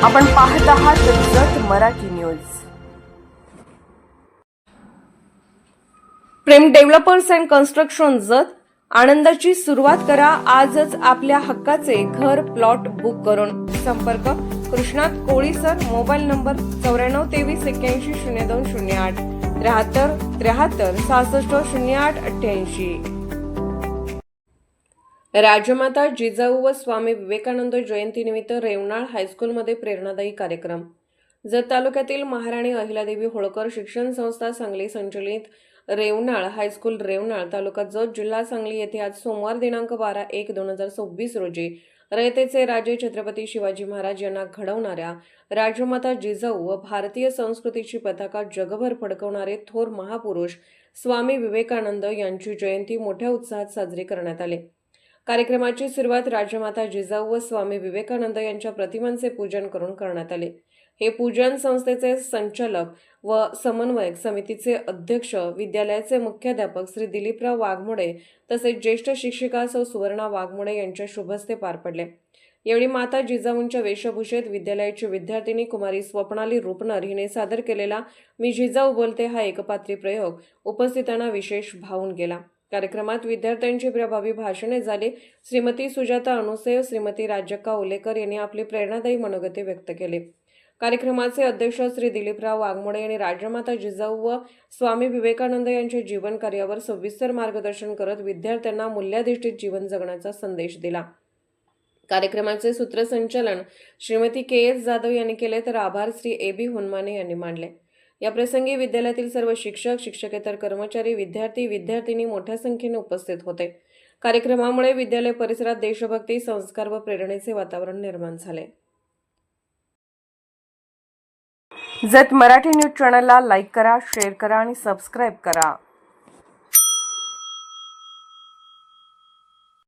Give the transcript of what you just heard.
आपण पाहत आहात Jath Marathi news. Prem developers and construction Jath आनंदाची सुरुवात करा आजच आपल्या हक्काचे घर प्लॉट बुक करून। संपर्क कृष्णात कोळी सर, मोबाईल नंबर 9423810208 73 73 66 08 88। राजमाता जिजाऊ व स्वामी विवेकानंद जयंतीनिमित्त रेवणाळ हायस्कूलमध्ये प्रेरणादायी कार्यक्रम। जत तालुक्यातील महाराणी अहिल्यादेवी होळकर शिक्षण संस्था सांगली संचलित रेवणाळ हायस्कूल रेवणाळ तालुका जत जिल्हा सांगली येथे आज सोमवार दिनांक 12/1/2026 रोजी रयतेचे राजे छत्रपती शिवाजी महाराज यांना घडवणाऱ्या राजमाता जिजाऊ व भारतीय संस्कृतीची पताका जगभर फडकवणारे थोर महापुरुष स्वामी विवेकानंद यांची जयंती मोठ्या उत्साहात साजरी करण्यात आली। कार्यक्रमाची सुरुवात राजमाता जिजाऊ व स्वामी विवेकानंद यांच्या प्रतिमांचे पूजन करून करण्यात आले। हे पूजन संस्थेचे संचालक व समन्वयक समितीचे अध्यक्ष, विद्यालयाचे मुख्याध्यापक श्री दिलीपराव वाघमोडे तसेच ज्येष्ठ शिक्षिका सौ सुवर्णा वाघमोडे यांच्या शुभहस्ते पार पडले। यावेळी माता जिजाऊंच्या वेशभूषेत विद्यालयाची विद्यार्थिनी कुमारी स्वप्नाली रुपनर हिने सादर केलेला मी जिजाऊ बोलते हा एकपात्री प्रयोग उपस्थितांना विशेष भावून गेला। कार्यक्रमात विद्यार्थ्यांची प्रभावी भाषणे झाली। श्रीमती सुजाता अनुसेव, श्रीमती राजक्का ओलेकर यांनी आपली प्रेरणादायी मनोगते व्यक्त केली। कार्यक्रमाचे अध्यक्ष श्री दिलीपराव वाघमोडे यांनी राजमाता जिजाऊ व स्वामी विवेकानंद यांच्या जीवन कार्यावर सविस्तर मार्गदर्शन करत विद्यार्थ्यांना मूल्याधिष्ठित जीवन जगण्याचा संदेश दिला। कार्यक्रमाचे सूत्रसंचालन श्रीमती के.एस. जाधव यांनी केले तर आभार श्री ए.बी. हुनमाने यांनी मानले। या प्रसंगी विद्यालयातील सर्व शिक्षक, शिक्षकेतर कर्मचारी, विद्यार्थी, विद्यार्थिनी मोठ्या संख्येने उपस्थित होते। कार्यक्रमामुळे विद्यालय परिसरात देशभक्ती, संस्कार व प्रेरणेचे वातावरण निर्माण झाले। जत मराठी न्यूज चॅनलला लाईक करा, शेअर करा आणि सबस्क्राईब करा।